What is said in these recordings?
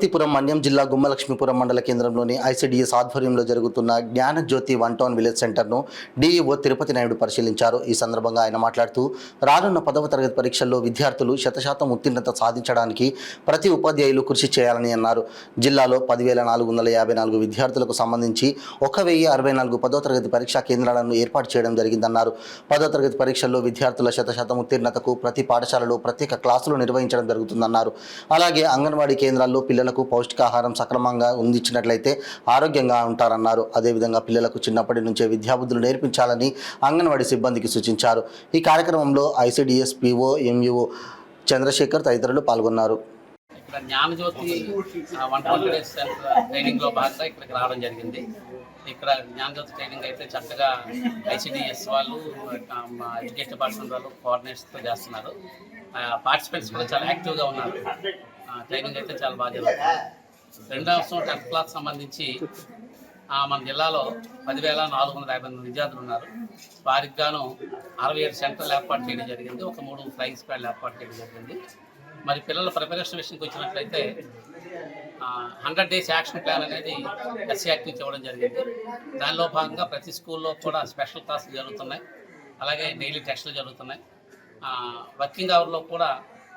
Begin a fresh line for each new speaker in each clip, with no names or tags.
పార్వతీపురం మన్యం జిల్లా గుమ్మలక్ష్మీపురం మండల కేంద్రంలోని ఐసిడిఎస్ ఆధ్వర్యంలో జరుగుతున్న జ్ఞానజ్యోతి వన్ టౌన్ విలేజ్ సెంటర్ను డిఈఓ తిరుపతి నాయుడు పరిశీలించారు. ఈ సందర్భంగా ఆయన మాట్లాడుతూ రానున్న 10వ తరగతి పరీక్షల్లో విద్యార్థులు 100% ఉత్తీర్ణత సాధించడానికి ప్రతి ఉపాధ్యాయులు కృషి చేయాలని అన్నారు. జిల్లాలో 10,454 విద్యార్థులకు సంబంధించి 1,064 10వ తరగతి పరీక్షా కేంద్రాలను ఏర్పాటు చేయడం జరిగిందన్నారు. 10వ తరగతి పరీక్షల్లో విద్యార్థుల 100% ఉత్తీర్ణతకు ప్రతి పాఠశాలలో ప్రత్యేక క్లాసులు నిర్వహించడం జరుగుతుందన్నారు. అలాగే అంగన్వాడీ కేంద్రాల్లో పిల్లలకు పౌష్టికాహారం సక్రమంగా అందించినట్లయితే ఆరోగ్యంగా ఉంటారన్నారు. అదేవిధంగా పిల్లలకు చిన్నప్పటి నుంచే విద్యాబుద్ధులు నేర్పించాలని అంగన్వాడీ సిబ్బందికి సూచించారు. ఈ కార్యక్రమంలో ఐసిడిఎస్ పిఓ ఎంఈఓ చంద్రశేఖర్ తదితరులు పాల్గొన్నారు.
ఇక్కడ Gnanajyothi one town village centre ట్రైనింగ్లో భాగంగా ఇక్కడికి రావడం జరిగింది. ఇక్కడ జ్ఞానజ్యోతి ట్రైనింగ్ అయితే చక్కగా ఐసిడిఎస్ వాళ్ళు, ఎడ్యుకేషన్ డిపార్ట్మెంట్ వాళ్ళు కోఆర్డినేట్స్తో చేస్తున్నారు. పార్టిసిపెంట్స్ కూడా చాలా యాక్టివ్గా ఉన్నారు. ట్రైనింగ్ అయితే చాలా బాగా జరుగుతుంది. 2వ సంవత్సరం 10th క్లాస్ సంబంధించి మన జిల్లాలో 10,458 విద్యార్థులు ఉన్నారు. వారికి గాను 67 సెంటర్లు ఏర్పాటు చేయడం జరిగింది. ఒక 3 ఫ్లైయింగ్ స్క్వాడ్లు ఏర్పాటు చేయడం జరిగింది. మరి పిల్లల ప్రిపరేషన్ విషయంకి వచ్చినట్లయితే 100 days యాక్షన్ ప్లాన్ అనేది ఎస్సీఆర్టీకి ఇవ్వడం జరిగింది. దానిలో భాగంగా ప్రతి స్కూల్లో కూడా స్పెషల్ క్లాసులు జరుగుతున్నాయి. అలాగే డైలీ టెస్టులు జరుగుతున్నాయి. వర్కింగ్ అవర్లో కూడా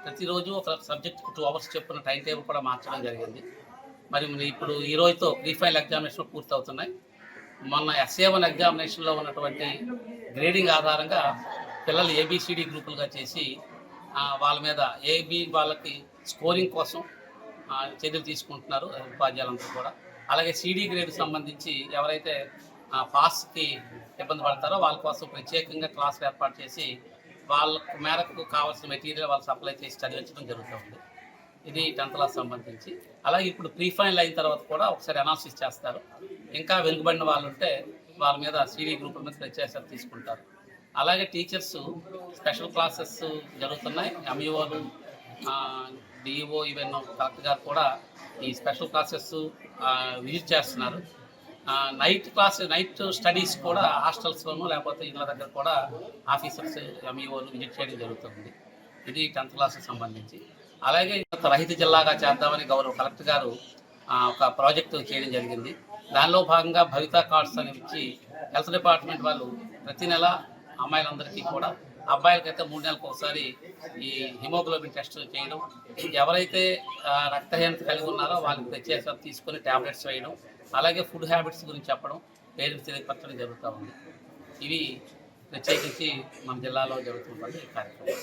ప్రతిరోజు ఒక సబ్జెక్ట్కి 2 hours చెప్పున టైం టేబుల్ కూడా మార్చడం జరిగింది. మరి ఇప్పుడు ఈ రోజుతో ప్రీఫైనల్ ఎగ్జామినేషన్ పూర్తవుతున్నాయి. మొన్న SA1 ఎగ్జామినేషన్లో ఉన్నటువంటి గ్రేడింగ్ ఆధారంగా పిల్లలు ABCD గ్రూపులుగా చేసి వాళ్ళ మీద వాళ్ళకి స్కోరింగ్ కోసం చర్యలు తీసుకుంటున్నారు ఉపాధ్యాయులంతా కూడా. అలాగే CD గ్రేడ్ సంబంధించి ఎవరైతే పాస్కి ఇబ్బంది పడతారో వాళ్ళ కోసం ప్రత్యేకంగా క్లాసులు ఏర్పాటు చేసి వాళ్ళ మేరకు కావాల్సిన మెటీరియల్ వాళ్ళు సప్లై చేసి చదివించడం జరుగుతుంది. ఇది 10th క్లాస్ సంబంధించి. అలాగే ఇప్పుడు ప్రీఫైనల్ అయిన తర్వాత కూడా ఒకసారి అనాలిసిస్ చేస్తారు. ఇంకా వెనుకబడిన వాళ్ళు ఉంటే వాళ్ళ మీద CD గ్రూపుల మీద ప్రత్యేక తీసుకుంటారు. అలాగే టీచర్స్ స్పెషల్ క్లాసెస్ జరుగుతున్నాయి. ఎంఈఓలు, డిఈఓ, ఈవెన్ కలెక్టర్ గారు కూడా ఈ స్పెషల్ క్లాసెస్ విజిట్ చేస్తున్నారు. నైట్ స్టడీస్ కూడా హాస్టల్స్లోనూ లేకపోతే ఇళ్ళ దగ్గర కూడా ఆఫీసర్స్, ఎంఈఓలు విజిట్ చేయడం జరుగుతుంది. ఇది 10th క్లాస్కి సంబంధించి. అలాగే రహిత జిల్లాగా చేద్దామని గౌరవ కలెక్టర్ గారు ఒక ప్రాజెక్టు చేయడం జరిగింది. దానిలో భాగంగా భవితా కార్డ్స్ అని ఇచ్చి హెల్త్ డిపార్ట్మెంట్ వాళ్ళు ప్రతి నెల అమ్మాయిలందరికీ కూడా, అబ్బాయిలకైతే 3 నెలలకు ఒకసారి ఈ హిమోగ్లోబిన్ టెస్ట్ చేయడం, ఎవరైతే రక్తహీనత కలిగి ఉన్నారో వాళ్ళకి ప్రత్యేక తీసుకొని ట్యాబ్లెట్స్ వేయడం, అలాగే ఫుడ్ హ్యాబిట్స్ గురించి చెప్పడం, పేరెంట్స్ తెలియపరచడం జరుగుతూ ఉంది. ఇవి ప్రత్యేకించి మన జిల్లాలో జరుగుతున్నటువంటి కార్యక్రమం.